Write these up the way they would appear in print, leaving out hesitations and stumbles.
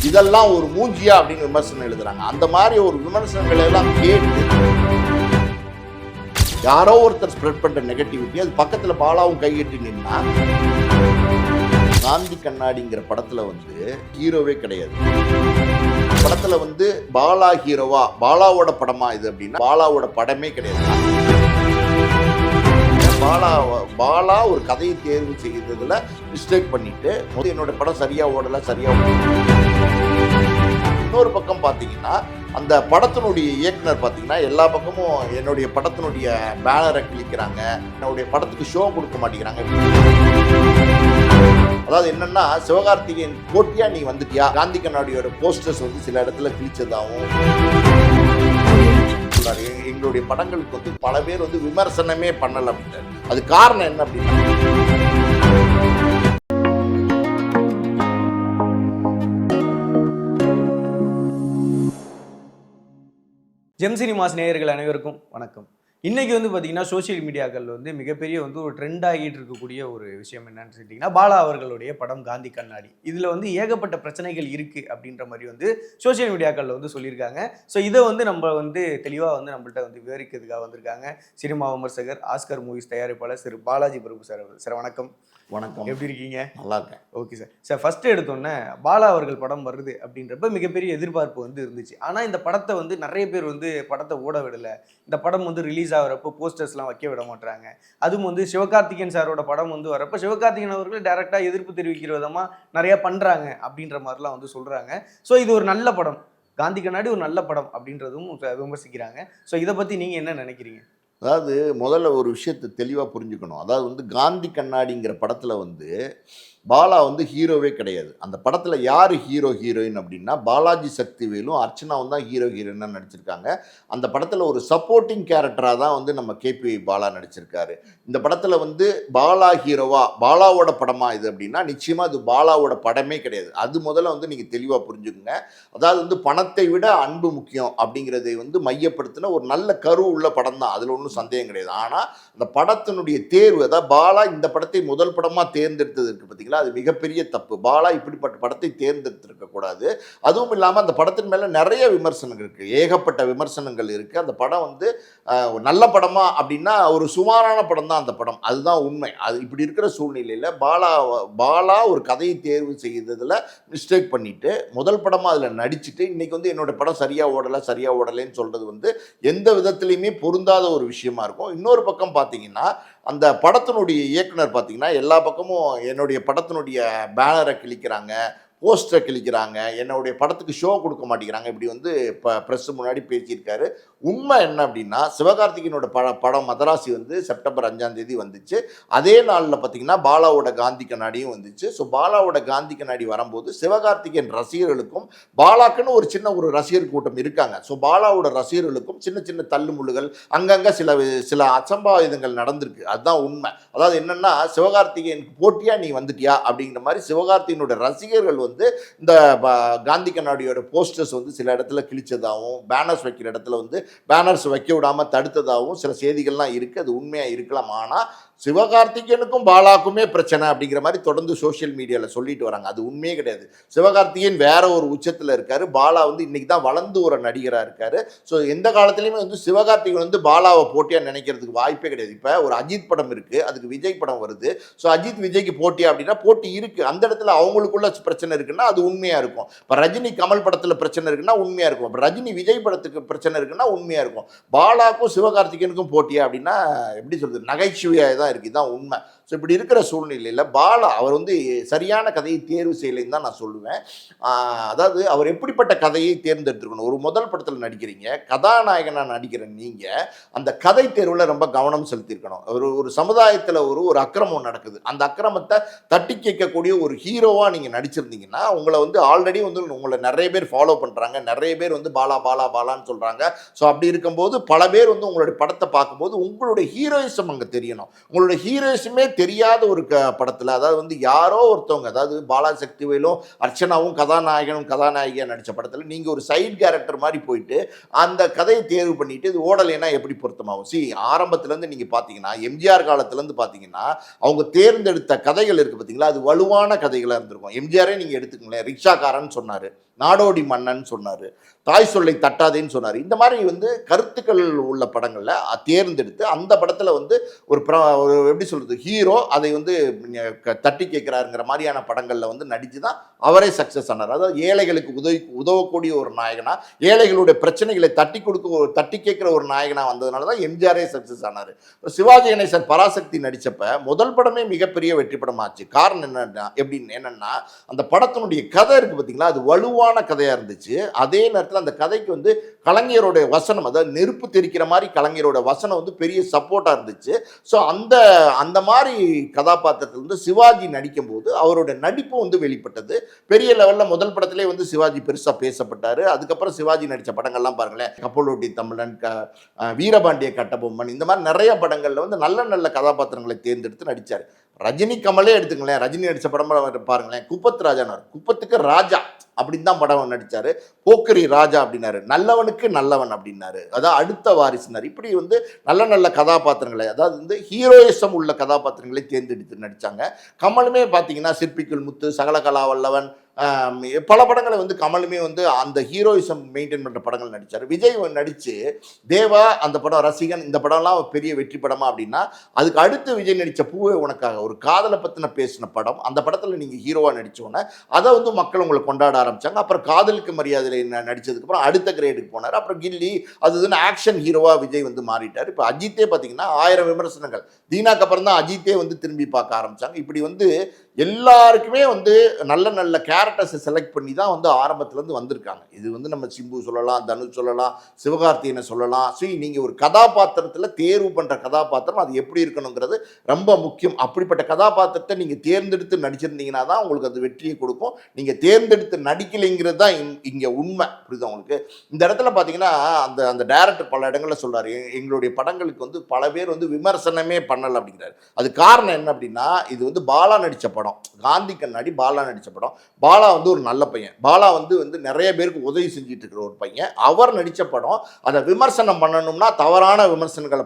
இதெல்லாம் ஒரு மூஞ்சியா அப்படின்னு விமர்சனம் எழுதுறாங்க. அந்த மாதிரி ஒரு விமர்சனங்களை எல்லாம் கேட்டு யாரோ ஒருத்தர் ஸ்ப்ரெட் பண்ற நெகட்டிவிட்டி அது பக்கத்துல பாலாவும் கையிட்டு நின்னா காந்தி கண்ணாடிங்கிற படத்துல வந்து ஹீரோவே கிடையாது. படத்துல வந்து பாலா ஹீரோவா, பாலாவோட படமா இது அப்படின்னா பாலாவோட படமே கிடையாது. பாலா ஒரு கதையை தேர்வு செய்ததுல மிஸ்டேக் பண்ணிட்டு என்னோட படம் சரியா ஓடல சரியா. இன்னொரு பக்கம் பாத்தீங்கன்னா அந்த படத்தினுடைய இயக்குனர் பாத்தீங்கன்னா எல்லா பக்கமும் என்னுடைய படத்தினுடைய பேனரை கிழிக்கிறாங்க, என்னுடைய படத்துக்கு ஷோ கொடுக்க மாட்டேங்கிறாங்க. அதாவது என்னன்னா சிவகார்த்திகேயன் போட்டியா நீ வந்துட்டியா, காந்தி கண்ணாடியோட போஸ்டர்ஸ் வந்து சில இடத்துல கிழிச்சதாகவும் எங்களுடைய படங்களுக்கு வந்து பல பேர் வந்து விமர்சனமே பண்ணல அப்படின்னு. அது காரணம் என்ன அப்படின்னா ஜெம் சினிமாஸ் நேயர்கள் அனைவருக்கும் வணக்கம். இன்றைக்கி வந்து பார்த்திங்கன்னா சோஷியல் மீடியாக்கள் வந்து மிகப்பெரிய வந்து ஒரு ட்ரெண்ட் ஆகிட்டு இருக்கக்கூடிய ஒரு விஷயம் என்னன்னு சொல்லிட்டிங்கன்னா பாலா அவர்களுடைய படம் காந்தி கண்ணாடி. இதில் வந்து ஏகப்பட்ட பிரச்சனைகள் இருக்குது அப்படின்ற மாதிரி வந்து சோஷியல் மீடியாக்களில் வந்து சொல்லியிருக்காங்க. ஸோ இதை வந்து நம்ம வந்து தெளிவாக வந்து நம்மள்ட்ட வந்து விவரிக்கிறதுக்காக வந்திருக்காங்க சினிமா விமர்சகர், ஆஸ்கர் மூவிஸ் தயாரிப்பாளர் திரு பாலாஜி பிரபு சார். சார் வணக்கம். வணக்கம், எப்படி இருக்கீங்க? நல்லா இருக்கேன். Okay sir. சார் ஃபஸ்ட்டு எடுத்தோன்னே பாலா அவர்கள் படம் வருது அப்படின்றப்ப மிகப்பெரிய எதிர்பார்ப்பு வந்து இருந்துச்சு. ஆனால் இந்த படத்தை வந்து நிறைய பேர் வந்து படத்தை ஓட விடலை. இந்த படம் வந்து ரிலீஸ் ஆகிறப்போ போஸ்டர்ஸ்லாம் வைக்க விட மாட்டாங்க. அதுவும் வந்து சிவகார்த்திகேயன் சாரோட படம் வந்து வரப்போ சிவகார்த்திகேயன் அவர்கள் டைரெக்டாக எதிர்ப்பு தெரிவிக்கிற விதமாக நிறையா பண்ணுறாங்க அப்படின்ற மாதிரிலாம் வந்து சொல்கிறாங்க. ஸோ இது ஒரு நல்ல படம், காந்தி கண்ணாடி ஒரு நல்ல படம் அப்படின்றதும் விமர்சிக்கிறாங்க. ஸோ இதை பற்றி நீங்கள் என்ன நினைக்கிறீங்க? அதாவது முதல்ல ஒரு விஷயத்தை தெளிவாக புரிஞ்சுக்கணும். அதாவது வந்து காந்தி கண்ணாடிங்கிற படத்தில் வந்து பாலா வந்து ஹீரோவே கிடையாது. அந்த படத்தில் யார் ஹீரோயின் அப்படின்னா பாலாஜி சக்திவேலும் அர்ச்சனாவும் தான் ஹீரோயினாக நடிச்சிருக்காங்க. அந்த படத்தில் ஒரு சப்போர்ட்டிங் கேரக்டராக தான் வந்து நம்ம கேபி பாலா நடிச்சிருக்காரு. இந்த படத்தில் வந்து பாலா ஹீரோவா, பாலாவோட படமா இது அப்படின்னா நிச்சயமாக அது பாலாவோட படமே கிடையாது. அது முதல்ல வந்து நீங்கள் தெளிவாக புரிஞ்சுக்குங்க. அதாவது வந்து பணத்தை விட அன்பு முக்கியம் அப்படிங்கிறதை வந்து மையப்படுத்தின ஒரு நல்ல கரு உள்ள படம் தான், அதில் ஒன்றும் சந்தேகம் கிடையாது. ஆனால் அந்த படத்தினுடைய தேர்வு, அதாவது பாலா இந்த படத்தை முதல் படமாக தேர்ந்தெடுத்தது இருக்கு பார்த்தீங்களா, அது மிகப்பெரிய தப்பு. பாலா இப்படிப்பட்ட படத்தை தேர்ந்தெடுத்திருக்க கூடாது. அதுவும் இல்லாமல் அந்த படத்தின் மேல நிறைய விமர்சனங்கள் இருக்கு, ஏகப்பட்ட விமர்சனங்கள் இருக்கு. அந்த படம் வந்து நல்ல படமா அப்படின்னா ஒரு சுமாரான படம் தான் அந்த படம், அதுதான் உண்மை. அது இப்படி இருக்கிற சூழ்நிலையில பாலா ஒரு கதையை தேர்வு செய்ததுல மிஸ்டேக் பண்ணிட்டு முதல் படமா அதுல நடிச்சுட்டு இன்னைக்கு வந்து என்னோட படம் சரியா ஓடலைன்னு சொல்றது வந்து எந்த விதத்திலையுமே பொருந்தாத ஒரு விஷயமா இருக்கும். இன்னொரு பக்கம் பார்த்தீங்கன்னா அந்த படத்தினுடைய இயக்குனர் பார்த்தீங்கன்னா எல்லா பக்கமும் என்னுடைய படத்தினுடைய பேனரை கிழிக்கிறாங்க, போஸ்டரை கிழிக்கிறாங்க, என்னுடைய படத்துக்கு ஷோ கொடுக்க மாட்டேங்கிறாங்க, இப்படி வந்து இப்போ ப்ரெஸ் முன்னாடி பேசியிருக்காரு. உண்மை என்ன அப்படின்னா சிவகார்த்திகேயனோட படம் மதராசி வந்து செப்டம்பர் 5ஆம் தேதி வந்துச்சு. அதே நாளில் பார்த்தீங்கன்னா பாலாவோட காந்தி கண்ணாடியும் வந்துச்சு. ஸோ பாலாவோட காந்தி கண்ணாடி வரும்போது சிவகார்த்திகேயன் ரசிகர்களுக்கும் பாலாக்குன்னு ஒரு சின்ன ஒரு ரசிகர் கூட்டம் இருக்காங்க. ஸோ பாலாவோட ரசிகர்களுக்கும் சின்ன சின்ன தள்ளுமுள்ளுகள் அங்கங்கே சில அசம்பாவிதங்கள் நடந்திருக்கு, அதுதான் உண்மை. அதாவது என்னென்னா சிவகார்த்திகேயனுக்கு போட்டியா நீ வந்துட்டியா அப்படிங்கிற மாதிரி சிவகார்த்திகேயனோட ரசிகர்கள் வந்து இந்த காந்தி கண்ணாடியோட போஸ்டர்ஸ் வந்து சில இடத்துல கிழிச்சதாகவும் பேனர்ஸ் வைக்கிற இடத்துல வந்து பேனர்ஸ் வைக்க விடாம தடுத்ததாகவும் சில செய்திகள்லாம் இருக்கு. அது உண்மையா இருக்கலாம். ஆனா சிவகார்த்திகேயனுக்கும் பாலாக்குமே பிரச்சனை அப்படிங்கிற மாதிரி தொடர்ந்து சோஷியல் மீடியாவில் சொல்லிட்டு வராங்க. அது உண்மையே கிடையாது. சிவகார்த்திகேயன் வேற ஒரு உச்சத்தில் இருக்காரு, பாலா வந்து இன்னைக்கு தான் வளர்ந்து ஒரு நடிகராக இருக்காரு. ஸோ எந்த காலத்துலையுமே வந்து சிவகார்த்திகேயன் வந்து பாலாவை போட்டியாக நினைக்கிறதுக்கு வாய்ப்பே கிடையாது. இப்போ ஒரு அஜித் படம் இருக்கு, அதுக்கு விஜய் படம் வருது. ஸோ அஜித் விஜய்க்கு போட்டியா அப்படின்னா போட்டி இருக்கு. அந்த இடத்துல அவங்களுக்குள்ள பிரச்சனை இருக்குன்னா அது உண்மையா இருக்கும். இப்போ ரஜினி கமல் படத்தில் பிரச்சனை இருக்குன்னா உண்மையா இருக்கும். இப்போ ரஜினி விஜய் படத்துக்கு பிரச்சனை இருக்குன்னா உண்மையா இருக்கும். பாலாக்கும் சிவகார்த்திகேயனுக்கும் போட்டியா அப்படின்னா எப்படி சொல்றது, நகைச்சுவையாக தான் இருக்கு, இதுதான் உண்மை. ஸோ இப்படி இருக்கிற சூழ்நிலையில் பாலா அவர் வந்து சரியான கதையை தேர்வு செய்யலைன்னு தான் நான் சொல்லுவேன். அதாவது அவர் எப்படிப்பட்ட கதையை தேர்ந்தெடுத்துருக்கணும். ஒரு முதல் படத்தில் நடிக்கிறீங்க, கதாநாயகனாக நடிக்கிற நீங்கள் அந்த கதை தேர்வில் ரொம்ப கவனம் செலுத்தியிருக்கணும். ஒரு சமுதாயத்தில் ஒரு அக்கிரமம் நடக்குது, அந்த அக்கிரமத்தை தட்டி கேட்கக்கூடிய ஒரு ஹீரோவாக நீங்கள் நடிச்சிருந்தீங்கன்னா உங்களை வந்து ஆல்ரெடி வந்து உங்களை நிறைய பேர் ஃபாலோ பண்ணுறாங்க, நிறைய பேர் வந்து பாலான்னு சொல்கிறாங்க. ஸோ அப்படி இருக்கும்போது பல பேர் வந்து உங்களுடைய படத்தை பார்க்கும்போது உங்களுடைய ஹீரோயிசம் அங்கே தெரியணும். உங்களுடைய ஹீரோயிசமே தெரியாத ஒரு படத்தில், அதாவது வந்து யாரோ ஒருத்தவங்க, அதாவது பாலா சக்திவேலும் அர்ச்சனாவும் கதாநாயகியாக நடித்த படத்தில் நீங்கள் ஒரு சைட் கேரக்டர் மாதிரி போயிட்டு அந்த கதையை தேர்வு பண்ணிட்டு இது ஓடலைன்னா எப்படி பொருத்தமாகும்? ஆரம்பத்துலேருந்து நீங்கள் பார்த்தீங்கன்னா எம்ஜிஆர் காலத்துலேருந்து பார்த்தீங்கன்னா அவங்க தேர்ந்தெடுத்த கதைகள் இருக்குது பார்த்தீங்களா, அது வலுவான கதைகளாக இருந்திருக்கும். எம்ஜிஆரே நீங்கள் எடுத்துக்கங்களேன், ரிக்ஷாக்காரன் சொன்னார், நாடோடி மன்னன் சொன்னார், தாய் சொல்லை தட்டாதேன்னு சொன்னார். இந்த மாதிரி வந்து கருத்துக்கள் உள்ள படங்களில் தேர்ந்தெடுத்து அந்த படத்தில் வந்து ஒரு எப்படி சொல்கிறது, ஹீரோ அதை வந்து தட்டி கேட்குறாருங்கிற மாதிரியான படங்களில் வந்து நடித்து தான் அவரே சக்ஸஸ் ஆனார். அதாவது ஏழைகளுக்கு உதவக்கூடிய ஒரு நாயகனா, ஏழைகளுடைய பிரச்சனைகளை தட்டி கேட்குற ஒரு நாயகனா வந்ததுனால தான் எம்ஜிஆரே சக்ஸஸ் ஆனார். சிவாஜி கணேசன் பராசக்தி நடித்தப்ப முதல் படமே மிகப்பெரிய வெற்றி படமாச்சு. காரணம் என்னன்னா அந்த படத்தினுடைய கதை இருக்கு பார்த்தீங்களா, அது வலுவான கதையாக இருந்துச்சு. அதே நேரத்தில் அந்த கதைக்கு வந்து கலைஞருடைய வசனம், அதாவது நெருப்பு தெரிக்கிற மாதிரி கலைஞரோட வசனம் வந்து பெரிய சப்போர்ட்டாக இருந்துச்சு. ஸோ அந்த மாதிரி கதாபாத்திரத்தில் வந்து சிவாஜி நடிக்கும்போது அவரோட நடிப்பு வந்து வெளிப்பட்டது. பெரிய லெவலில் முதல் படத்திலே வந்து சிவாஜி பெருசாக பேசப்பட்டார். அதுக்கப்புறம் சிவாஜி நடித்த படங்கள்லாம் பாருங்களேன், கப்பலோட்டி தமிழன், வீரபாண்டிய கட்டபொம்மன், இந்த மாதிரி நிறைய படங்களில் வந்து நல்ல நல்ல கதாபாத்திரங்களை தேர்ந்தெடுத்து நடித்தார். ரஜினி கமலே எடுத்துங்களேன், ரஜினி நடித்த படம் பாருங்களேன், குப்பத்து ராஜானார், குப்பத்துக்கு ராஜா அப்படின்னு தான் படம் நடித்தார். போக்கிரி ராஜா அப்படின்னாரு, நல்லவனுக்கு நல்லவன் அப்படின்னாரு, அதாவது அடுத்த வாரிசுனார். இப்படி வந்து நல்ல நல்ல கதாபாத்திரங்களை, அதாவது வந்து ஹீரோயிசம் உள்ள கதாபாத்திரங்களை தேர்ந்தெடுத்து நடித்தாங்க. கமலுமே பார்த்தீங்கன்னா சிற்பிக்குள் முத்து, சகலகலா வல்லவன், பல படங்களை வந்து கமலுமே வந்து அந்த ஹீரோயிசம் மெயின்டைன் பண்ணுற படங்கள் நடித்தார். விஜய் நடித்து தேவா அந்த படம், ரசிகன், இந்த படம்லாம் பெரிய வெற்றி படமா அப்படின்னா, அதுக்கு அடுத்து விஜய் நடித்த பூவே உனக்காக ஒரு காதலை பற்றின பேசின படம். அந்த படத்தில் நீங்கள் ஹீரோவாக நடித்தோன்னே அதை வந்து மக்கள் உங்களை கொண்டாட ஆரம்பித்தாங்க. அப்புறம் காதலுக்கு மரியாதையில் நடித்ததுக்கப்புறம் அடுத்த கிரேடுக்கு போனார். அப்புறம் கில்லி, அது ஆக்ஷன் ஹீரோவாக விஜய் வந்து மாறிட்டார். இப்போ அஜித்தே பார்த்தீங்கன்னா 1000 விமர்சனங்கள், தீனாக்கு அப்புறம் தான் அஜித்தே வந்து திரும்பி பார்க்க ஆரம்பித்தாங்க. இப்படி வந்து எல்லாருக்குமே வந்து நல்ல நல்ல கேரக்டர்ஸை செலக்ட் பண்ணி தான் வந்து ஆரம்பத்துலேருந்து வந்திருக்காங்க. இது வந்து நம்ம சிம்பு சொல்லலாம், தனுஷ் சொல்லலாம், சிவகார்த்திகேயனை சொல்லலாம். நீங்கள் ஒரு கதாபாத்திரத்தில் தேர்வு பண்ணுற கதாபாத்திரம் அது எப்படி இருக்கணுங்கிறது ரொம்ப முக்கியம். அப்படிப்பட்ட கதாபாத்திரத்தை நீங்கள் தேர்ந்தெடுத்து நடிச்சிருந்தீங்கன்னா தான் உங்களுக்கு அது வெற்றியை கொடுக்கும். நீங்கள் தேர்ந்தெடுத்து நடிக்கலைங்கிறது தான் இங்கே உண்மை. புரியுது உங்களுக்கு? இந்த இடத்துல பார்த்தீங்கன்னா அந்த டைரக்டர் பல இடங்களில் சொல்கிறார், எங்களுடைய படங்களுக்கு வந்து பல பேர் வந்து விமர்சனமே பண்ணலை அப்படிங்கிறார். அது காரணம் என்ன அப்படின்னா, இது வந்து பாலா நடித்த படம், காந்தி கண்ணாடி பாலா நடித்த படம். பாலா வந்து ஒரு நல்ல பையன், பாலா வந்து நிறைய பேருக்கு உதவி செஞ்சுட்டு இருக்கிற ஒரு பையன். அவர் நடித்த படம், அதை விமர்சனம் பண்ணணும்னா தவறான விமர்சனங்களை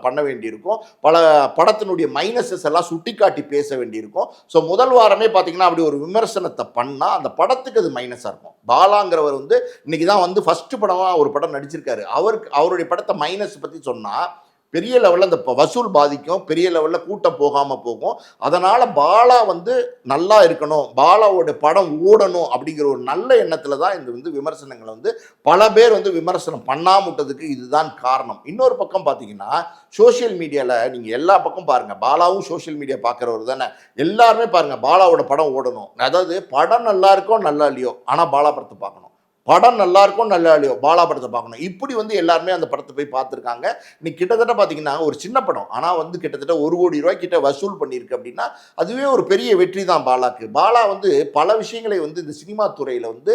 பண்ண வேண்டியிருக்கும். பல படத்தினுடைய மைனஸஸ் எல்லாம் சுட்டி காட்டி பேச வேண்டியிருக்கும். ஸோ முதல் வாரமே பார்த்தீங்கன்னா அப்படி ஒரு விமர்சனத்தை பண்ணால் அந்த படத்துக்கு அது மைனஸாக இருக்கும். பாலாங்கிறவர் வந்து இன்னைக்கு தான் வந்து ஃபர்ஸ்ட் படமாக ஒரு படம் நடிச்சிருக்காரு. அவருடைய படத்தை மைனஸ் பற்றி சொன்னால் பெரிய லெவலில் அந்த வசூல் பாதிக்கும், பெரிய லெவலில் கூட்டம் போகாமல் போகும். அதனால் பாலா வந்து நல்லா இருக்கணும், பாலாவோட படம் ஓடணும் அப்படிங்கிற ஒரு நல்ல எண்ணத்தில் தான் இந்த வந்து விமர்சனங்களை வந்து பல பேர் வந்து விமர்சனம் பண்ணாமட்டதுக்கு இதுதான் காரணம். இன்னொரு பக்கம் பார்த்தீங்கன்னா சோஷியல் மீடியாவில் நீங்கள் எல்லா பக்கம் பாருங்கள், பாலாவும் சோஷியல் மீடியா பார்க்குறவர் தானே, எல்லாருமே பாருங்கள் பாலாவோட படம் ஓடணும். அதாவது படம் நல்லா இருக்கோ நல்லா இல்லையோ, ஆனால் பாலா படத்தை பார்க்கணும், படம் நல்லா இருக்கும் நல்லா இல்லையோ பாலா படத்தை பார்க்கணும். இப்படி வந்து எல்லாருமே அந்த படத்தை போய் பார்த்துருக்காங்க. இன்னைக்கு கிட்டத்தட்ட பார்த்தீங்கன்னா ஒரு சின்ன படம், ஆனால் வந்து கிட்டத்தட்ட 1 கோடி ரூபாய் கிட்ட வசூல் பண்ணியிருக்கு அப்படின்னா அதுவே ஒரு பெரிய வெற்றி தான் பாலாக்கு. பாலா வந்து பல விஷயங்களை வந்து இந்த சினிமா துறையில் வந்து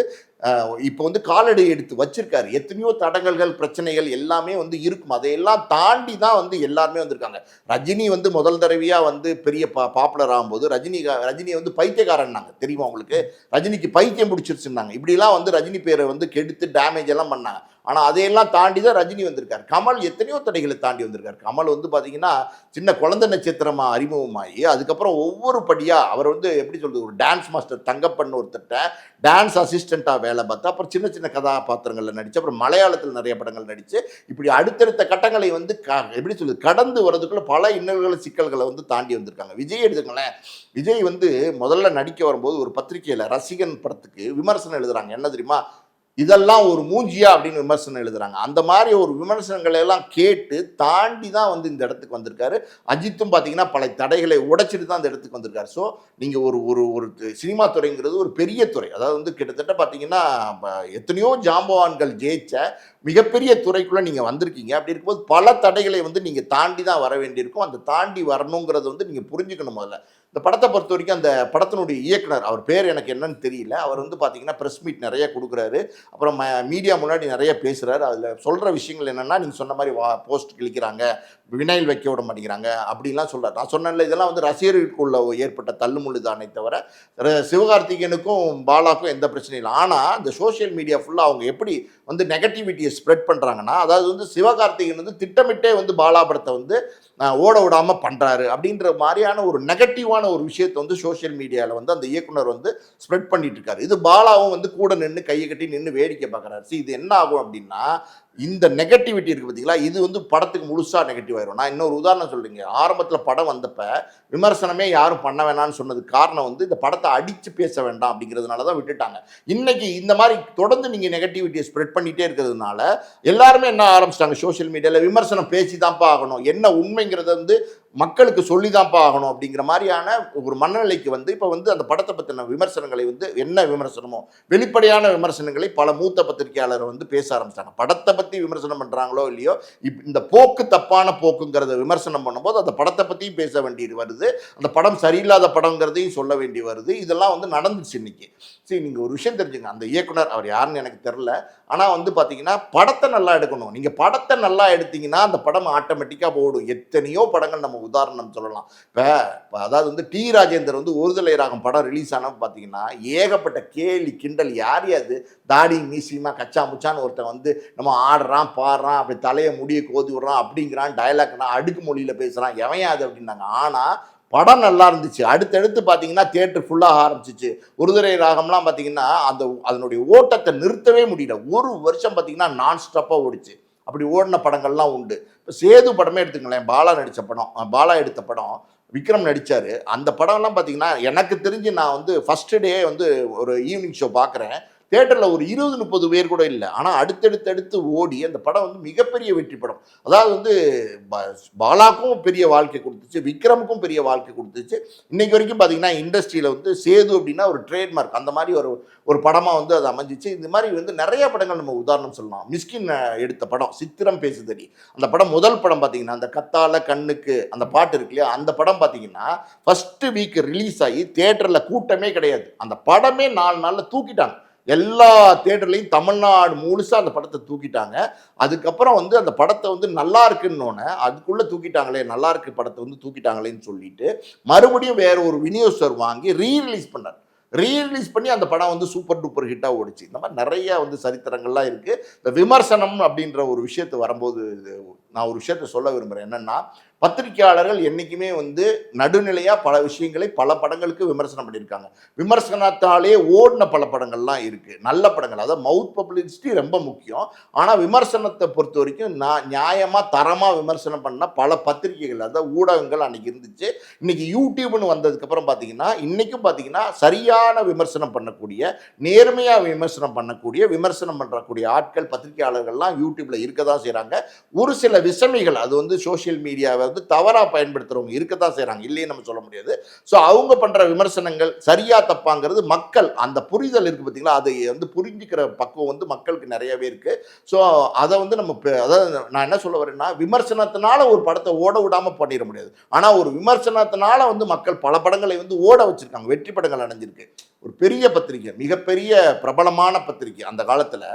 இப்போ வந்து காலடி எடுத்து வச்சிருக்காரு. எத்தனையோ தடங்கல்கள், பிரச்சனைகள் எல்லாமே வந்து இருக்கும். அதையெல்லாம் தாண்டி தான் வந்து எல்லாருமே வந்திருக்காங்க. ரஜினி வந்து முதல் தடவையாக வந்து பெரிய பாப்புலர் ஆகும்போது ரஜினியை வந்து பைத்தியக்காரன்னாங்க, தெரியுமா உங்களுக்கு? ரஜினிக்கு பைத்தியம் பிடிச்சிருச்சுன்னாங்க. இப்படிலாம் வந்து ரஜினி பேரை வந்து கெடுத்து டேமேஜ் எல்லாம் பண்ணாங்க. ஆனால் அதையெல்லாம் தாண்டி தான் ரஜினி வந்திருக்கார். கமல் எத்தனையோ தடைகளை தாண்டி வந்திருக்கார். கமல் வந்து பார்த்தீங்கன்னா சின்ன குழந்தை நட்சத்திரமாக அறிமுகமாகி அதுக்கப்புறம் ஒவ்வொரு படியாக அவர் வந்து எப்படி சொல்கிறது, ஒரு டான்ஸ் மாஸ்டர் தங்கப்பண்ணு ஒருத்தட்ட டான்ஸ் அசிஸ்டண்ட்டாக வேலை பார்த்து, அப்புறம் சின்ன சின்ன கதாபாத்திரங்களில் நடித்து, அப்புறம் மலையாளத்தில் நிறைய படங்கள் நடித்து, இப்படி அடுத்தடுத்த கட்டங்களை வந்து எப்படி சொல்கிறது கடந்து வரதுக்குள்ள பல இன்னல்களை சிக்கல்களை வந்து தாண்டி வந்திருக்காங்க. விஜய் எடுத்துங்களேன், விஜய் வந்து முதல்ல நடிக்க வரும்போது ஒரு பத்திரிகையில் ரசிகன் படத்துக்கு விமர்சனம் எழுதுறாங்க. என்ன தெரியுமா, இதெல்லாம் ஒரு மூஞ்சியா அப்படின்னு விமர்சனம் எழுதுறாங்க. அந்த மாதிரி ஒரு விமர்சனங்களை எல்லாம் கேட்டு தாண்டி தான் வந்து இந்த இடத்துக்கு வந்திருக்காரு. அஜித்தும் பார்த்தீங்கன்னா பல தடைகளை உடைச்சிட்டு தான் இந்த இடத்துக்கு வந்திருக்காரு. ஸோ நீங்கள் ஒரு சினிமா துறைங்கிறது ஒரு பெரிய துறை. அதாவது வந்து கிட்டத்தட்ட பார்த்தீங்கன்னா எத்தனையோ ஜாம்பவான்கள் ஜெயிச்ச மிகப்பெரிய துறைக்குள்ளே நீங்கள் வந்திருக்கீங்க. அப்படி இருக்கும்போது பல தடைகளை வந்து நீங்கள் தாண்டி தான் வர வேண்டியிருக்கும். அந்த தாண்டி வரணுங்கிறத வந்து நீங்கள் புரிஞ்சுக்கணும். முதல்ல இந்த படத்தை பொறுத்த வரைக்கும் அந்த படத்தினுடைய இயக்குனர், அவர் பேர் எனக்கு என்னன்னு தெரியல, அவர் வந்து பார்த்தீங்கன்னா ப்ரெஸ் மீட் நிறைய கொடுக்குறாரு, அப்புறம் மீடியா முன்னாடி நிறைய பேசுகிறாரு. அதில் சொல்கிற விஷயங்கள் என்னென்னா, நீங்கள் சொன்ன மாதிரி போஸ்ட் கிழிக்கிறாங்க, வினைல் வைக்க விட மாட்டேங்கிறாங்க அப்படின்லாம் சொல்கிறார். நான் சொன்னேன்ல, இதெல்லாம் வந்து ரசிகர்களுக்குள்ள ஏற்பட்ட தள்ளுமுள்ளு தானே தவிர சிவகார்த்திகேயனுக்கும் பாலாக்கும் எந்த பிரச்சனையும் இல்லை. ஆனால் இந்த சோஷியல் மீடியா ஃபுல்லாக அவங்க எப்படி வந்து நெகட்டிவிட்டியை ஸ்ப்ரெட் பண்ணுறாங்கன்னா, அதாவது வந்து சிவகார்த்திகேயன் வந்து திட்டமிட்டே வந்து பாலா படத்தை வந்து ஓட விடாமல் பண்ணுறாரு அப்படின்ற மாதிரியான ஒரு நெகட்டிவான ஒரு விஷயத்தை வந்து சோஷியல் மீடியாவில் வந்து அந்த இயக்குனர் வந்து ஸ்ப்ரெட் பண்ணிட்டு இருக்காரு. இது பாலாவும் வந்து கூட நின்று கையை கட்டி நின்று வேடிக்கை பார்க்குறாரு. இது என்ன ஆகும் அப்படின்னா, இந்த நெகட்டிவிட்டி இருக்கு பார்த்தீங்களா, இது வந்து படத்துக்கு முழுசா நெகட்டிவ் ஆயிரும். நான் இன்னொரு உதாரணம் சொல்றேங்க. ஆரம்பத்தில் படம் வந்தப்ப விமர்சனமே யாரும் பண்ண வேணாம்னு சொன்னதுக்கு காரணம் வந்து இந்த படத்தை அடிச்சு பேச வேண்டாம் அப்படிங்கிறதுனால தான் விட்டுட்டாங்க. இன்னைக்கு இந்த மாதிரி தொடர்ந்து நீங்க நெகட்டிவிட்டியை ஸ்ப்ரெட் பண்ணிட்டே இருக்கிறதுனால எல்லாருமே என்ன ஆரம்பிச்சிட்டாங்க, சோஷியல் மீடியால விமர்சனம் பேசி தான்ப்பா ஆகணும், என்ன உண்மைங்கிறத வந்து மக்களுக்கு சொல்லி தான்ப்பா ஆகணும் அப்படிங்கிற மாதிரியான ஒரு மனநிலைக்கு வந்து இப்போ வந்து அந்த படத்தை பற்றின விமர்சனங்களை வந்து என்ன விமர்சனமோ வெளிப்படையான விமர்சனங்களை பல மூத்த பத்திரிகையாளர் வந்து பேச ஆரம்பிச்சிட்டாங்க. படத்தை பற்றி விமர்சனம் பண்ணுறாங்களோ இல்லையோ, இந்த போக்கு தப்பான போக்குங்கிறத விமர்சனம் பண்ணும்போது அந்த படத்தை பற்றியும் பேச வேண்டியது வருது, அந்த படம் சரியில்லாத படங்கிறதையும் சொல்ல வேண்டி வருது. இதெல்லாம் வந்து நடந்துச்சு இன்னைக்கு. சரி, நீங்கள் ஒரு விஷயம் தெரிஞ்சுங்க, அந்த இயக்குனர் அவர் யாருன்னு எனக்கு தெரில, ஆனால் வந்து பார்த்தீங்கன்னா படத்தை நல்லா எடுக்கணும். நீங்கள் படத்தை நல்லா எடுத்தீங்கன்னா அந்த படம் ஆட்டோமேட்டிக்காக ஓடும். எத்தனையோ படங்கள் நம்ம உதாரணம் சொல்லலாம். இப்போ அதாவது வந்து டி ராஜேந்தர் வந்து ஒருதலை ராகம் படம் ரிலீஸ் ஆனால் பார்த்தீங்கன்னா ஏகப்பட்ட கேலி கிண்டல். யார் அது தாடி மீசியமா கச்சா முச்சான்னு ஒருத்தன் வந்து நம்ம ஆடுறான் பாடுறான் அப்படி தலையை முடிய கோதி விடுறான் அப்படிங்கிறான், டயலாக்னா அடுக்கு மொழியில் பேசுகிறான், எவன் அது அப்படின்னாங்க. ஆனால் படம் நல்லா இருந்துச்சு. அடுத்தடுத்து பார்த்தீங்கன்னா தியேட்டர் ஃபுல்லாக ஆரம்பிச்சிச்சு. ஒருதலை ராகம்லாம் பார்த்தீங்கன்னா அதனுடைய ஓட்டத்தை நிறுத்தவே முடியல. ஒரு வருஷம் பார்த்தீங்கன்னா நான் ஸ்டாப்பாக ஓடிச்சு. அப்படி ஓடின படங்கள்லாம் உண்டு. இப்போ சேது படமே எடுத்துங்களேன், பாலா நடித்த படம், பாலா எடுத்த படம், விக்ரம் நடித்தார். அந்த படம்லாம் பார்த்தீங்கன்னா எனக்கு தெரிஞ்சு நான் வந்து ஃபஸ்ட்டு டே வந்து ஒரு ஈவினிங் ஷோ பார்க்குறேன். தியேட்டரில் ஒரு 20-30 பேர் கூட இல்லை. ஆனால் அடுத்தடுத்து ஓடி அந்த படம் வந்து மிகப்பெரிய வெற்றி படம். அதாவது வந்து பாலாக்கும் பெரிய வாழ்க்கை கொடுத்துச்சு, விக்ரமுக்கும் பெரிய வாழ்க்கை கொடுத்துச்சு. இன்னைக்கு வரைக்கும் பார்த்தீங்கன்னா இண்டஸ்ட்ரியில் வந்து சேது அப்படின்னா ஒரு ட்ரேட்மார்க். அந்த மாதிரி ஒரு படமாக வந்து அது அமைஞ்சிச்சு. இந்த மாதிரி வந்து நிறைய படங்கள் நம்ம உதாரணம் சொல்லலாம். மிஸ்கின் எடுத்த படம் சித்திரம் பேசுதடி, அந்த படம் முதல் படம் பார்த்தீங்கன்னா அந்த கத்தால கண்ணுக்கு அந்த பாட்டு இருக்கு இல்லையா, அந்த படம் பார்த்தீங்கன்னா ஃபஸ்ட்டு வீக் ரிலீஸ் ஆகி தியேட்டரில் கூட்டமே கிடையாது. அந்த படமே 4 நாளில் தூக்கிட்டாங்க. எல்லா தியேட்டர்லையும் தமிழ்நாடு முழுசாக அந்த படத்தை தூக்கிட்டாங்க. அதுக்கப்புறம் வந்து அந்த படத்தை வந்து நல்லா இருக்குன்னொன்னே அதுக்குள்ளே தூக்கிட்டாங்களே, நல்லா இருக்கு படத்தை வந்து தூக்கிட்டாங்களேன்னு சொல்லிட்டு மறுபடியும் வேற ஒரு விநியோகஸ்தர் வாங்கி ரீரிலீஸ் பண்ணார். ரீரிலீஸ் பண்ணி அந்த படம் வந்து சூப்பர் டூப்பர் ஹிட்டாக ஓடிச்சு. இந்த மாதிரி நிறைய வந்து சரித்திரங்கள்லாம் இருக்குது. இந்த விமர்சனம் அப்படின்ற ஒரு விஷயத்தை வரும்போது நான் ஒரு விஷயத்தை சொல்ல விரும்புகிறேன். என்னென்னா, பத்திரிகையாளர்கள் என்றைக்குமே வந்து நடுநிலையாக பல விஷயங்களை பல படங்களுக்கு விமர்சனம் பண்ணியிருக்காங்க. விமர்சனத்தாலே ஓடின பல படங்கள்லாம் இருக்குது, நல்ல படங்கள். அதாவது மவுத் பப்ளிசிட்டி ரொம்ப முக்கியம். ஆனால் விமர்சனத்தை பொறுத்த வரைக்கும் நியாயமாக தரமாக விமர்சனம் பண்ண பல பத்திரிகைகள், அதாவது ஊடகங்கள் அன்றைக்கி இருந்துச்சு. இன்றைக்கி யூடியூப்னு வந்ததுக்கப்புறம் பார்த்தீங்கன்னா இன்றைக்கும் பார்த்தீங்கன்னா சரியான விமர்சனம் பண்ணக்கூடிய, நேர்மையாக விமர்சனம் பண்ணக்கூடிய ஆட்கள் பத்திரிகையாளர்கள்லாம் யூடியூப்பில் இருக்க தான் செய்கிறாங்க. ஒரு சில விஷமிகள், அது வந்து சோஷியல் மீடியாவை வந்து தவறாக பயன்படுத்துகிறவங்க இருக்கத்தான் செய்கிறாங்க, இல்லையே நம்ம சொல்ல முடியாது. ஸோ அவங்க பண்ணுற விமர்சனங்கள் சரியா தப்பாங்கிறது மக்கள் அந்த புரிதல் இருக்குது பார்த்தீங்களா, அதை வந்து புரிஞ்சுக்கிற பக்குவம் வந்து மக்களுக்கு நிறையவே இருக்குது. ஸோ அதை வந்து நம்ம அதாவது நான் என்ன சொல்ல வரேன்னா, விமர்சனத்தினால ஒரு படத்தை ஓட விடாமல் பண்ணிட முடியாது. ஆனால் ஒரு விமர்சனத்தினால வந்து மக்கள் பல படங்களை வந்து ஓட வச்சுருக்காங்க, வெற்றி படங்கள் அடைஞ்சிருக்கு. ஒரு பெரிய பத்திரிகை, மிகப்பெரிய பிரபலமான பத்திரிகை அந்த காலத்தில்,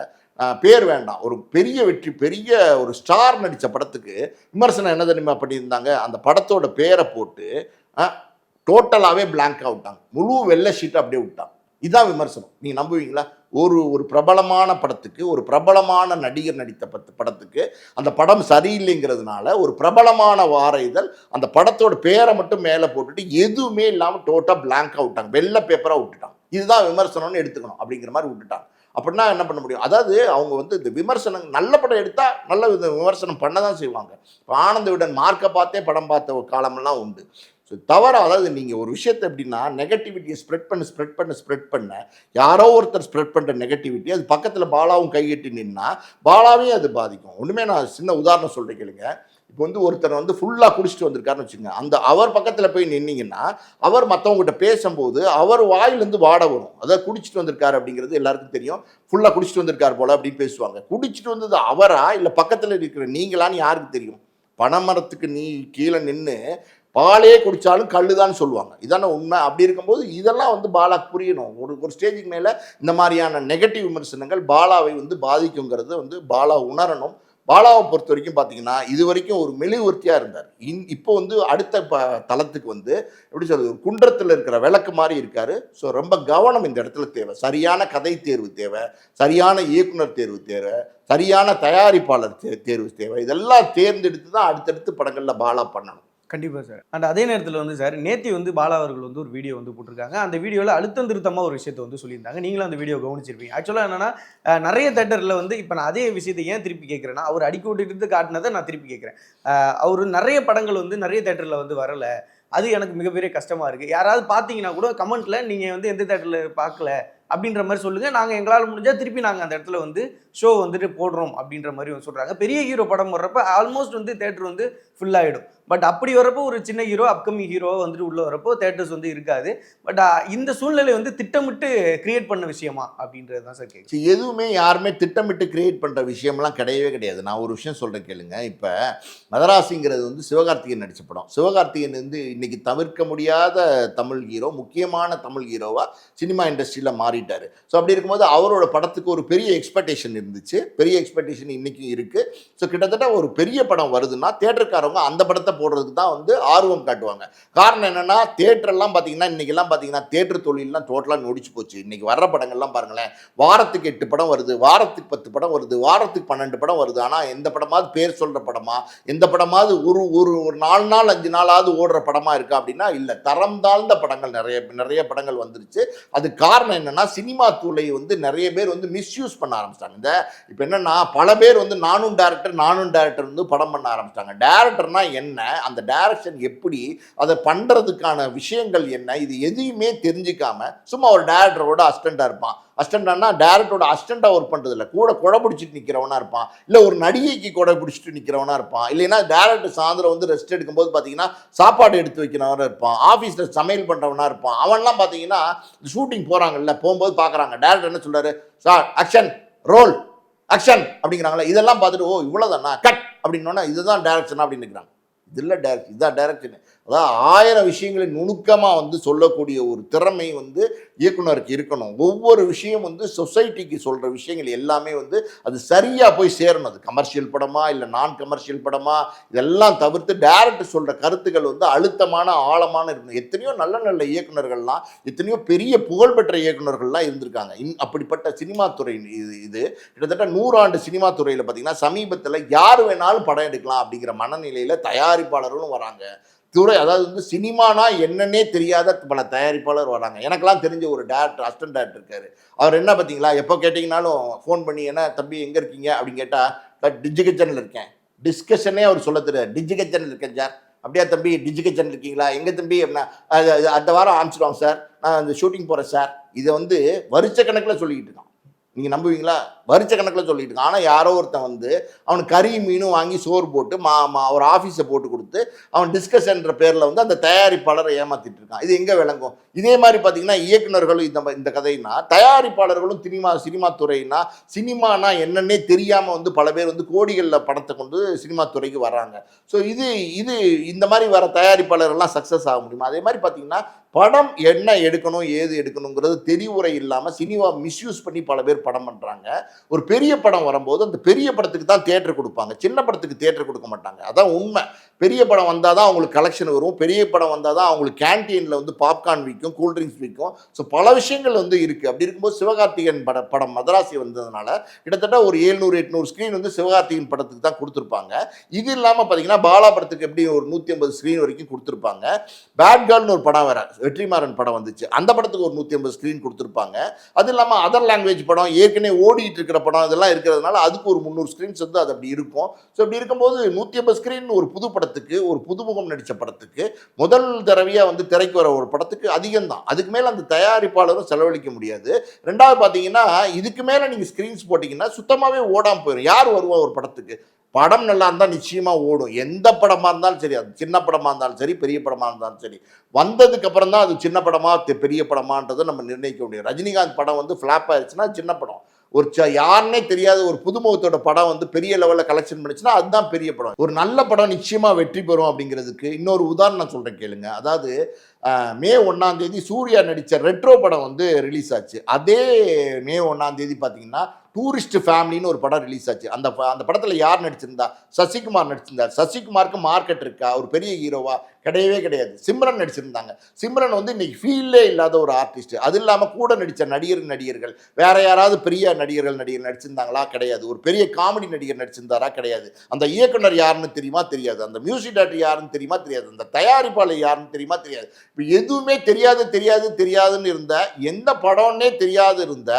பேர் வேண்டாம், ஒரு பெரிய வெற்றி, பெரிய ஒரு ஸ்டார் நடித்த படத்துக்கு விமர்சனம் என்ன தெரியுமா பண்ணியிருந்தாங்க, அந்த படத்தோட பேரை போட்டு டோட்டலாகவே பிளாங்காக விட்டாங்க, முழு வெள்ளை ஷீட்டை அப்படியே விட்டாங்க. இதுதான் விமர்சனம். நீங்கள் நம்புவீங்களா? ஒரு பிரபலமான படத்துக்கு, ஒரு பிரபலமான நடிகர் நடித்த படத்துக்கு அந்த படம் சரியில்லைங்கிறதுனால ஒரு பிரபலமான வார இதழ் அந்த படத்தோட பேரை மட்டும் மேலே போட்டுட்டு எதுவுமே இல்லாமல் டோட்டலாக பிளாங்காக விட்டாங்க, வெள்ளை பேப்பராக விட்டுட்டாங்க. இதுதான் விமர்சனம்னு எடுத்துக்கணும் அப்படிங்கிற மாதிரி விட்டுட்டாங்க. அப்படின்னா என்ன பண்ண முடியும்? அதாவது அவங்க வந்து இந்த விமர்சனம், நல்ல படம் எடுத்தால் நல்ல விமர்சனம் பண்ண தான் செய்வாங்க. இப்போ ஆனந்த விடன் மார்க்கை பார்த்தே படம் பார்த்த ஒரு காலமெல்லாம் உண்டு. ஸோ தவறாக, அதாவது நீங்கள் ஒரு விஷயத்தை எப்படின்னா நெகட்டிவிட்டியை ஸ்ப்ரெட் பண்ண யாரோ ஒருத்தர் ஸ்ப்ரெட் பண்ணுற நெகட்டிவிட்டி அது பக்கத்தில் பாலாவும் கைகட்டி நின்னா பாலாவையும் அது பாதிக்கும். ஒன்றுமே நான் சின்ன உதாரணம் சொல்கிறேன் கேளுங்க. இப்போ வந்து ஒருத்தர் வந்து ஃபுல்லாக குடிச்சிட்டு வந்திருக்காருன்னு வச்சுக்கோங்க, அந்த அவர் பக்கத்தில் போய் நின்னீங்கன்னா அவர் மற்றவங்ககிட்ட பேசும்போது அவர் வாயிலேருந்து வாட வரும். அதாவது குடிச்சிட்டு வந்திருக்காரு அப்படிங்கிறது எல்லாருக்கும் தெரியும். ஃபுல்லாக குடிச்சிட்டு வந்திருக்காரு போல அப்படின்னு பேசுவாங்க. குடிச்சிட்டு வந்தது அவரா இல்லை பக்கத்தில் இருக்கிற நீங்களான்னு யாருக்கு தெரியும்? பனைமரத்துக்கு நீ கீழே நின்று பாலே குடித்தாலும் கல்லுதான்னு சொல்லுவாங்க. இதான உண்மை. அப்படி இருக்கும்போது இதெல்லாம் வந்து பாலாக்கு புரியணும். ஒரு ஸ்டேஜுக்கு மேலே இந்த மாதிரியான நெகட்டிவ் விமர்சனங்கள் பாலாவை வந்து பாதிக்குங்கிறது வந்து பாலா உணரணும். பாலாவை பொறுத்த வரைக்கும் பார்த்தீங்கன்னா இது வரைக்கும் ஒரு மெழுகுவர்த்தியாக இருந்தார். இப்போ வந்து அடுத்த தளத்துக்கு வந்து எப்படி சொல்கிறது, ஒரு குன்றத்தில் இருக்கிற விளக்கு மாதிரி இருக்கார். ஸோ ரொம்ப கவனம் இந்த இடத்துல தேவை. சரியான கதை தேர்வு தேவை, சரியான இயக்குனர் தேர்வு தேவை, சரியான தயாரிப்பாளர் தேர்வு தேவை. இதெல்லாம் தேர்ந்தெடுத்து தான் அடுத்தடுத்து படங்களில் பாலா பண்ணணும். கண்டிப்பா சார். அண்ட் அதே நேரத்துல வந்து சார், நேத்தி வந்து பாலா அவர்கள் வந்து ஒரு வீடியோ வந்து போட்டிருக்காங்க. அந்த வீடியோல அழுத்தம் திருத்தமா ஒரு விஷயத்த வந்து சொல்லியிருந்தாங்க. நீங்களும் அந்த வீடியோ கவனிச்சிருப்பீங்க. ஆக்சுவலா என்னன்னா, நெறைய தியேட்டர்ல வந்து இப்ப நான் அதே விஷயத்த ஏன் திருப்பி கேட்கிறேன்னா, அவர் அடிக்கோட்டு இருந்து காட்டுனத நான் திருப்பி கேட்கிறேன். அவரு நெறைய படங்கள் வந்து நெறைய தியேட்டர்ல வந்து வரல. அது எனக்கு மிகப்பெரிய கஷ்டமா இருக்கு. யாராவது பார்த்தீங்கன்னா கூட கமெண்ட்ல நீங்க வந்து எந்த தியேட்டர்ல பார்க்கல அப்படின்ற மாரி சொல்லுங்க. நாங்க எங்களால முடிஞ்சா திருப்பி நாங்க அந்த இடத்துல வந்து ஷோ வந்துட்டு போடுறோம் அப்படின்ற மாரி வந்து சொல்றாங்க. பெரிய ஹீரோ படம் வர்றப்ப ஆல்மோஸ்ட் வந்து தியேட்டர் வந்து ஃபுல் ஆயிடும். பட் அப்படி வரப்போ ஒரு சின்ன ஹீரோ, அப்கமிங் ஹீரோவா வந்துட்டு உள்ள வரப்போ தியேட்டர்ஸ் வந்து இருக்காது. பட் இந்த சூழ்நிலை வந்து திட்டமிட்டு கிரியேட் பண்ண விஷயமா? அப்படின்றது தான் சார் கேட்கிறேன். எதுவுமே யாருமே திட்டமிட்டு கிரியேட் பண்ற விஷயம்லாம் கிடையவே கிடையாது. நான் ஒரு விஷயம் சொல்றேன் கேளுங்க. இப்ப மதராசிங்கிறது வந்து சிவகார்த்திகேயன் நடிச்ச படம். சிவகார்த்திகேயன் வந்து இன்னைக்கு தவிர்க்க முடியாத தமிழ் ஹீரோ, முக்கியமான தமிழ் ஹீரோவா சினிமா இண்டஸ்ட்ரியில மாறிட்டாரு. ஸோ அப்படி இருக்கும்போது அவரோட படத்துக்கு ஒரு பெரிய எக்ஸ்பெக்டேஷன் இருந்துச்சு. பெரிய எக்ஸ்பெக்டேஷன் இன்னைக்கும் இருக்கு. ஸோ கிட்டத்தட்ட ஒரு பெரிய படம் வருதுன்னா, தியேட்டர்காரவங்க அந்த படத்த போடுறதுக்கு தான் வந்து ஆர்வம் காட்டுவாங்க. காரணம் என்னன்னா, தியேட்டர்லாம் பார்த்தீங்கன்னா, இன்னைக்கெல்லாம் பார்த்தீங்கன்னா, தியேட்டர் தொழில்லாம் டோட்டலா நொடிச்சு போச்சு. இன்னைக்கு வர்ற படங்கள்லாம் பாருங்களேன், வாரத்துக்கு 8 படம் வருது, வாரத்துக்கு 10 படம் வருது, வாரத்துக்கு 12 படம் வருது. ஆனா எந்த படமாவது பேர் சொல்ற படமா, எந்த படமாவது ஒரு ஒரு ஒரு 4 நாள் 5 நாளாவது ஓடுற படமா இருக்கா அப்படின்னா இல்ல. தரம் தாழ்ந்த படங்கள் நிறைய நிறைய படங்கள் வந்துருச்சு. அது காரணம் என்னன்னா, சினிமா துறை வந்து நிறைய பேர் வந்து மிஸ்யூஸ் பண்ண ஆரம்பிச்சிட்டாங்க. இப்ப என்னன்னா, பல பேர் வந்து நானும் டைரக்டர் வந்து படம் பண்ண ஆரம்பிச்சிட்டாங்க. டைரக்டர்னா என்ன, அந்த டைரக்ஷன் எப்படி, அதை பண்றதுக்கான விஷயங்கள் என்ன, இது எதையுமே தெரிஞ்சுக்காம சும்மா ஒரு டைரக்டரோட அசிஸ்டண்டா இருப்பான். அசிஸ்டண்டானா டைரக்டரோட அசிஸ்டண்டா ஒர்க் பண்றது இல்லை, கூட கொடை பிடிச்சிட்டு நிற்கிறவனா இருப்பான், இல்லை ஒரு நடிகைக்கு கொடை பிடிச்சிட்டு நிற்கிறவனா இருப்பான், இல்லைன்னா டைரக்டர் சாயந்தரம் வந்து ரெஸ்ட் எடுக்கும்போது பார்த்தீங்கன்னா சாப்பாடு எடுத்து வைக்கிறவனா இருப்பான், ஆஃபீஸில் சமையல் பண்ணுறவனா இருப்பான். அவன்லாம் பார்த்தீங்கன்னா ஷூட்டிங் போகிறாங்கல்ல, போகும்போது பார்க்குறாங்க டைரக்டர் என்ன சொல்றாரு, சார் ஆக்ஷன் ரோல் ஆக்ஷன் அப்படிங்கிறாங்களா, இதெல்லாம் பார்த்துட்டு ஓ இவ்வளோதானா கட் அப்படின்னா இதுதான் டைரக்ஷன் அப்படின்னு நிற்கிறாங்க. இது இல்லை டைரக்ஷன், இதுதான் டைரக்ஷன். அதாவது 1000 விஷயங்களை நுணுக்கமாக வந்து சொல்லக்கூடிய ஒரு திறமை வந்து இயக்குனருக்கு இருக்கணும். ஒவ்வொரு விஷயம் வந்து சொசைட்டிக்கு சொல்கிற விஷயங்கள் எல்லாமே வந்து அது சரியாக போய் சேரணும். அது கமர்ஷியல் படமா இல்லை நான் கமர்ஷியல் படமா, இதெல்லாம் தவிர்த்து டைரக்டர் சொல்கிற கருத்துக்கள் வந்து அழுத்தமான ஆழமான இருக்கணும். எத்தனையோ நல்ல நல்ல இயக்குனர்கள்லாம், எத்தனையோ பெரிய புகழ்பெற்ற இயக்குனர்கள்லாம் இருந்திருக்காங்க. அப்படிப்பட்ட சினிமா துறை இது கிட்டத்தட்ட 100 ஆண்டு சினிமா துறையில் பார்த்தீங்கன்னா சமீபத்தில் யார் வேணாலும் படம் எடுக்கலாம் அப்படிங்கிற மனநிலையில் தயாரிப்பாளர்களும் வராங்க. துறை அதாவது வந்து சினிமானா என்னன்னே தெரியாத பல தயாரிப்பாளர் வராங்க. எனக்கெல்லாம் தெரிஞ்ச ஒரு டேரக்டர், அசிஸ்டன்ட் டேரக்டர் இருக்காரு. அவர் என்ன பார்த்தீங்களா, எப்போ கேட்டிங்கனாலும் ஃபோன் பண்ணி என்ன தம்பி எங்கே இருக்கீங்க அப்படின்னு கேட்டால் டிஜி கிச்சனில் இருக்கேன். டிஸ்கஷனே அவர் சொல்ல தெரியாது. டிஜி கிச்சனில் இருக்கேன் சார். அப்படியா தம்பி டிஜி கிச்சன் இருக்கீங்களா, எங்கே தம்பி அப்படின்னா அடுத்த வாரம் ஆரம்பிச்சிடுவோம் சார், நான் அந்த ஷூட்டிங் போகிறேன் சார். இதை வந்து வருஷக்கணக்கில் சொல்லிக்கிட்டு இருக்கான். நீங்கள் நம்புவீங்களா, வருஷ கணக்கில் சொல்லிட்டு இருக்கான். ஆனால் யாரோ ஒருத்தன் வந்து அவனுக்கு கறி மீனும் வாங்கி சோறு போட்டு ஒரு ஆஃபீஸை போட்டு கொடுத்து அவன் டிஸ்கஷன்ற பேரில் வந்து அந்த தயாரிப்பாளரை ஏமாற்றிட்டு இருக்கான். இது எங்கே விளங்கும்? இதே மாதிரி பார்த்தீங்கன்னா இயக்குநர்களும் இந்த கதைனா, தயாரிப்பாளர்களும் சினிமா துறைனா, சினிமானா என்னன்னே தெரியாமல் வந்து பல பேர் வந்து கோடிகளில் படத்தை கொண்டு சினிமா துறைக்கு வர்றாங்க. ஸோ இது இந்த மாதிரி வர தயாரிப்பாளர்கள்லாம் சக்ஸஸ் ஆக முடியுமா? அதே மாதிரி பார்த்தீங்கன்னா படம் என்ன எடுக்கணும் ஏது எடுக்கணுங்கிறது தெளிவுரை இல்லாமல் சினிமா மிஸ்யூஸ் பண்ணி பல பேர் படம் பண்ணுறாங்க. ஒரு பெரிய படம் வரும்போது அந்த பெரிய படத்துக்கு தான் தியேட்டர் கொடுப்பாங்க, சின்ன படத்துக்கு தியேட்டர் கொடுக்க மாட்டாங்க. அதான் உண்மை. பெரிய படம் வந்தால் தான் அவங்களுக்கு கலெக்ஷன் வரும், பெரிய படம் வந்தால் தான் அவங்களுக்கு கேன்டீனில் வந்து பாப்கார்ன் விற்கும், கூல்ட்ரிங்க்ஸ் விற்கும். ஸோ பல விஷயங்கள் வந்து இருக்குது. அப்படி இருக்கும்போது சிவகார்த்திகேயன் படம் மதராசி வந்ததுனால கிட்டத்தட்ட ஒரு 700-800 ஸ்க்ரீன் வந்து சிவகார்த்திகேயன் படத்துக்கு தான் கொடுத்துருப்பாங்க. இது இல்லாமல் பார்த்தீங்கன்னா பாலா படத்துக்கு எப்படி ஒரு 150 ஸ்க்ரீன் வரைக்கும் கொடுத்துருப்பாங்க. பேட் கேர்ள்னு ஒரு படம் வேறு, வெற்றிமாறன் படம் வந்துச்சு, அந்த படத்துக்கு ஒரு 150 ஸ்க்ரீன் கொடுத்துருப்பாங்க. அது இல்லாமல் அதர் லாங்குவேஜ் படம், ஏற்கனவே ஓடிட்டு இருக்கிற படம், இதெல்லாம் இருக்கிறதுனால அதுக்கு ஒரு 300 ஸ்க்ரீன்ஸ் வந்து அது அப்படி இருக்கும். ஸோ அப்படி இருக்கும்போது 150 ஸ்க்ரீன் ஒரு புது படத்துக்கு, ஒரு புதுமுகம் நடித்த படத்துக்கு, முதல் தடவையாக வந்து திரைக்கு வர ஒரு படத்துக்கு அதிகம்தான். அதுக்கு மேலே அந்த தயாரிப்பாளரும் செலவழிக்க முடியாது. ரெண்டாவது பார்த்தீங்கன்னா இதுக்கு மேலே நீங்கள் ஸ்க்ரீன்ஸ் போட்டிங்கன்னா சுத்தமாகவே ஓடாமல் போயிடும். யார் வருவா ஒரு படத்துக்கு? படம் நல்லா இருந்தால் நிச்சயமாக ஓடும். எந்த படமாக இருந்தாலும் சரி, அது சின்ன படமாக இருந்தாலும் சரி, பெரிய படமாக இருந்தாலும் சரி, வந்ததுக்கு அப்புறம் தான் அது சின்ன படமா பெரிய படமான்றதை நம்ம நிர்ணயிக்க முடியும். ரஜினிகாந்த் படம் வந்து ஃப்ளாப் ஆயிடுச்சுன்னா சின்ன படம். ஒரு யாருன்னே தெரியாத ஒரு புதுமுகத்தோட படம் வந்து பெரிய லெவலில் கலெக்ஷன் பண்ணிச்சுன்னா அதுதான் பெரிய படம். ஒரு நல்ல படம் நிச்சயமாக வெற்றி பெறும் அப்படிங்கிறதுக்கு இன்னொரு உதாரணம் சொல்கிறேன் கேளுங்க. அதாவது மே 1 சூர்யா நடித்த ரெட்ரோ படம் வந்து ரிலீஸ் ஆச்சு. அதே மே 1 பார்த்தீங்கன்னா டூரிஸ்ட் ஃபேமிலின்னு ஒரு படம் ரிலீஸ் ஆச்சு. அந்த படத்தில் யார் நடிச்சிருந்தா? சசிகுமார் நடிச்சிருந்தார். சசிகுமாருக்கு மார்க்கெட் இருக்கா? ஒரு பெரிய ஹீரோவா? கிடையவே கிடையாது. சிம்ரன் நடிச்சிருந்தாங்க. சிம்ரன் வந்து இன்னைக்கு ஃபீல்டே இல்லாத ஒரு ஆர்டிஸ்ட். அது இல்லாமல் கூட நடித்த நடிகர்கள் வேற யாராவது பெரிய நடிகர் நடிச்சிருந்தாங்களா? கிடையாது. ஒரு பெரிய காமெடி நடிகர் நடிச்சிருந்தாரா? கிடையாது. அந்த இயக்குனர் யாருன்னு தெரியுமா? தெரியாது. அந்த மியூசிக் டைரக்டர் யாருன்னு தெரியுமா? தெரியாது. அந்த தயாரிப்பாளர் யாருன்னு தெரியுமா? தெரியாது. இப்போ எதுவுமே தெரியாதுன்னு இருந்த, எந்த படம்னே தெரியாது இருந்த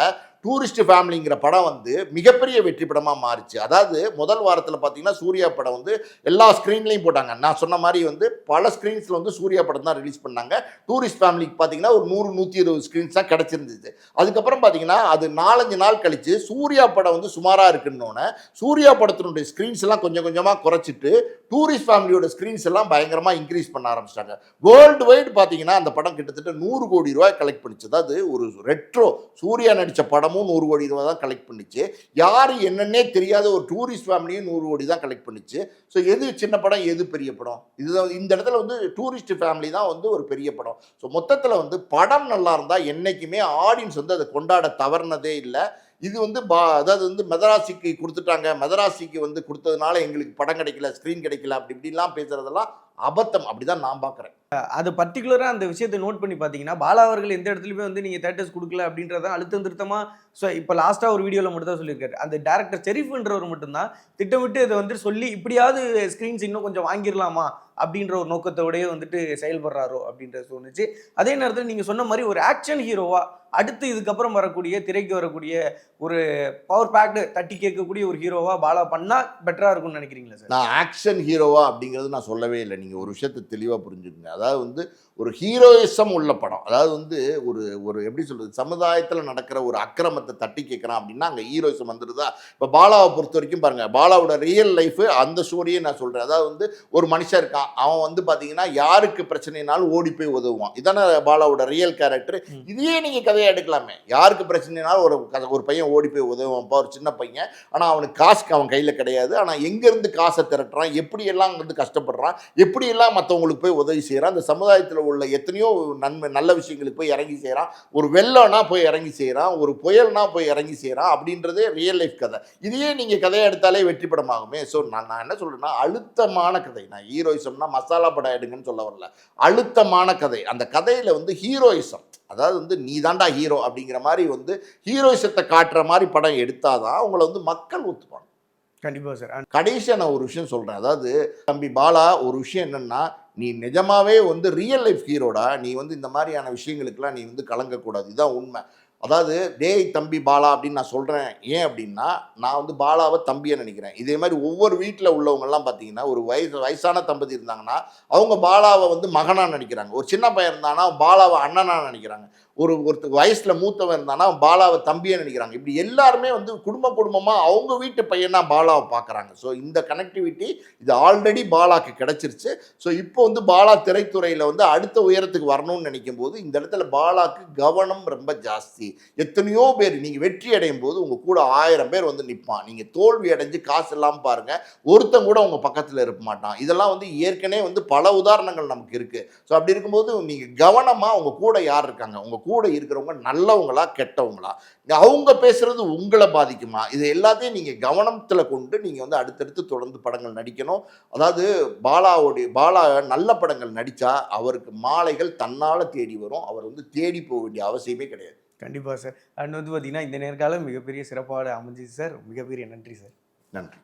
டூரிஸ்ட் ஃபேமிலிங்கிற படம் வந்து மிகப்பெரிய வெற்றி படமாக மாறிச்சு. அதாவது முதல் வாரத்தில் பார்த்தீங்கன்னா சூர்யா படம் வந்து எல்லா ஸ்க்ரீன்லையும் போட்டாங்க. நான் சொன்ன மாதிரி வந்து பல ஸ்க்ரீன்ஸில் வந்து சூர்யா படம் தான் ரிலீஸ் பண்ணாங்க. டூரிஸ்ட் ஃபேமிலிக்கு பார்த்தீங்கன்னா ஒரு 100-120 ஸ்க்ரீன்ஸ் தான் கிடச்சிருந்துச்சு. அதுக்கப்புறம் பார்த்தீங்கன்னா அது 4-5 நாள் கழித்து சூர்யா படம் வந்து சுமாராக இருக்குன்னொன்னே சூர்யா படத்தினுடைய ஸ்க்ரீன்ஸ் எல்லாம் கொஞ்சம் கொஞ்சமாக குறைச்சிட்டு டூரிஸ்ட் ஃபேமிலியோட ஸ்க்ரீன்ஸ் எல்லாம் பயங்கரமாக இன்க்ரீஸ் பண்ண ஆரம்பிச்சிட்டாங்க. வேர்ல்டு வைடு பார்த்தீங்கன்னா அந்த படம் கிட்டத்தட்ட 100 கோடி ரூபாய் கலெக்ட் பண்ணிச்சு. அதாவது ஒரு ரெட்ரோ சூர்யா நடித்த படம் 100 கோடி ரூபா தான் கலெக்ட் பண்ணிச்சு. யாரு என்னன்னே தெரியாத ஒரு டூரிஸ்ட் ஃபேமிலியும் 100 கோடி தான் கலெக்ட் பண்ணிச்சு. ஸோ எது சின்ன படம், எது பெரிய படம்? இதுதான் இந்த இடத்துல வந்து டூரிஸ்ட் ஃபேமிலி தான் வந்து ஒரு பெரிய படம். ஸோ மொத்தத்தில் வந்து படம் நல்லா இருந்தால் என்னைக்குமே ஆடியன்ஸ் வந்து அதை கொண்டாட தவறுனதே இல்லை. இது வந்து அதாவது வந்து மெதராசிக்கு கொடுத்துட்டாங்க, மெதராசிக்கு வந்து கொடுத்ததுனால எங்களுக்கு படம் கிடைக்கல, ஸ்க்ரீன் கிடைக்கல, அப்படி இப்படிலாம் பேசுறதெல்லாம் அபத்தம். அப்படிதான் நான் பார்க்குறேன். அது பர்டிகுலராக அந்த விஷயத்தை நோட் பண்ணி பார்த்தீங்கன்னா, பாலா அவர்கள் எந்த இடத்துலையுமே வந்து நீங்கள் தேட்டர்ஸ் கொடுக்கல அப்படின்றத அழுத்தம் திருத்தமாக இப்போ லாஸ்ட்டாக ஒரு வீடியோவில் மட்டும் தான் சொல்லியிருக்காரு. அந்த டேரக்டர் ஷெரீஃப்ன்றவர் மட்டும்தான் திட்டமிட்டு இதை வந்து சொல்லி இப்படியாவது ஸ்க்ரீன்ஸ் இன்னும் கொஞ்சம் வாங்கிடலாமா அப்படின்ற ஒரு நோக்கத்தோடயே வந்துட்டு செயல்படுறாரோ அப்படின்றது தோணுச்சு. அதே நேரத்தில் நீங்கள் சொன்ன மாதிரி ஒரு ஆக்ஷன் ஹீரோவா அடுத்து இதுக்கப்புறம் வரக்கூடிய திரைக்கு வரக்கூடிய ஒரு பவர் பேக்டு தட்டி கேட்கக்கூடிய ஒரு ஹீரோவா பாலா பண்ணால் பெட்டராக இருக்கும்னு நினைக்கிறீங்களா சார்? நான் ஆக்ஷன் ஹீரோவா அப்படிங்கிறது நான் சொல்லவே இல்லை. நீங்கள் ஒரு விஷயத்தை தெளிவாக புரிஞ்சுக்கங்க. அதாவது வந்து ஒரு ஹீரோயிசம் உள்ள படம். அதாவது வந்து ஒரு ஒரு எப்படி சொல்கிறது, சமுதாயத்தில் நடக்கிற ஒரு அக்கிரமத்தை தட்டி கேட்குறான் அப்படின்னா அங்கே ஹீரோயிசம் வந்துடுதா? இப்போ பாலாவை பொறுத்த வரைக்கும் பாருங்கள், பாலாவோட ரியல் லைஃபு அந்த ஸ்டோரியே நான் சொல்கிறேன். அதாவது வந்து ஒரு மனுஷன் இருக்கான், அவன் வந்து பார்த்தீங்கன்னா யாருக்கு பிரச்சனைனாலும் ஓடி போய் உதவுவான். இதான பாலாவோட ரியல் கேரக்டர். இதையே நீங்கள் கதையை எடுக்கலாமே. யாருக்கு பிரச்சனைனாலும் ஒரு பையன் ஓடி போய் உதவுவான்ப்பா, ஒரு சின்ன பையன். ஆனால் அவனுக்கு காசுக்கு அவன் கையில் கிடையாது. ஆனால் எங்கேருந்து காசை திரட்டுறான், எப்படியெல்லாம் வந்து கஷ்டப்படுறான், எப்படியெல்லாம் மற்றவங்களுக்கு போய் உதவி செய்கிறான், அந்த சமுதாயத்தில் உள்ள எத்தனையோ நல்ல விஷயங்களுக்கு போய் இறங்கி செய்கிறான். ஒரு வெள்ளம்னா போய் இறங்கி செய்கிறான், ஒரு புயல்னா போய் இறங்கி செய்கிறான். அப்படின்றதே ரியல் லைஃப் கதை. இதையே நீங்கள் கதையை எடுத்தாலே வெற்றி படமாகுமே. ஸோ நான் என்ன சொல்கிறேன்னா, அழுத்தமான கதை. நான் ஹீரோயிசம்னா மசாலா படம் எடுங்கன்னு சொல்ல வரல. அழுத்தமான கதை. அந்த கதையில் வந்து ஹீரோயிசம், அதாவது வந்து நீ தாண்டா ஹீரோ அப்படிங்கிற மாதிரி வந்து ஹீரோயிசத்தை காட்டுற மாதிரி படம் எடுத்தாதான் உங்களை வந்து மக்கள் ஒத்துப்பாங்க. கண்டிப்பாக சார். கடைசியாக நான் ஒரு விஷயம் சொல்கிறேன். அதாவது தம்பி பாலா, ஒரு விஷயம் என்னென்னா, நீ நிஜமாவே வந்து ரியல் லைஃப் ஹீரோடா. நீ வந்து இந்த மாதிரியான விஷயங்களுக்கெல்லாம் நீ வந்து கலங்கக்கூடாது. இதுதான் உண்மை. அதாவது டேய் தம்பி பாலா அப்படின்னு நான் சொல்கிறேன். ஏன் அப்படின்னா, நான் வந்து பாலாவை தம்பியை நினைக்கிறேன். இதே மாதிரி ஒவ்வொரு வீட்டில் உள்ளவங்கெல்லாம் பார்த்தீங்கன்னா, ஒரு வயசான தம்பதி இருந்தாங்கன்னா அவங்க பாலாவை வந்து மகனாக நினைக்கிறாங்க. ஒரு சின்ன பையன் இருந்தானா பாலாவை அண்ணனாக நினைக்கிறாங்க. ஒருத்தர் வயசில் மூத்தவன் இருந்தானா பாலாவை தம்பியை நினைக்கிறாங்க. இப்படி எல்லாருமே வந்து குடும்பமாக அவங்க வீட்டு பையனா பாலாவை பார்க்குறாங்க. ஸோ இந்த கனெக்டிவிட்டி இது ஆல்ரெடி பாலாக்கு கிடச்சிருச்சு. ஸோ இப்போ வந்து பாலா திரைத்துறையில் வந்து அடுத்த உயரத்துக்கு வரணும்னு நினைக்கும் போது இந்த இடத்துல பாலாக்கு கவனம் ரொம்ப ஜாஸ்தி. எத்தனையோ பேர் நீங்கள் வெற்றி அடையும் போது உங்கள் கூட 1000 பேர் வந்து நிற்பான். நீங்கள் தோல்வி அடைஞ்சு காசு இல்லாமல் பாருங்கள், ஒருத்தன் கூட உங்கள் பக்கத்தில் இருக்க மாட்டான். இதெல்லாம் வந்து ஏற்கனவே வந்து பல உதாரணங்கள் நமக்கு இருக்குது. ஸோ அப்படி இருக்கும்போது நீங்கள் கவனமாக உங்கள் கூட யார் இருக்காங்க, உங்கள் கூட இருக்கிறவங்க நல்லவங்களா கெட்டவங்களா, அவங்க பேசுறது உங்களை பாதிக்குமா, இது எல்லாத்தையும் நீங்கள் கவனத்தில் கொண்டு நீங்கள் வந்து அடுத்தடுத்து தொடர்ந்து படங்கள் நடிக்கணும். அதாவது பாலா நல்ல படங்கள் நடித்தா அவருக்கு மாலைகள் தன்னால் தேடி வரும். அவர் வந்து தேடி போக வேண்டிய அவசியமே கிடையாது. கண்டிப்பாக சார். அண்ட் வந்து பார்த்தீங்கன்னா இந்த நேர்காலம் மிகப்பெரிய சிறப்பாக அமைஞ்சிச்சு சார். மிகப்பெரிய நன்றி சார். நன்றி.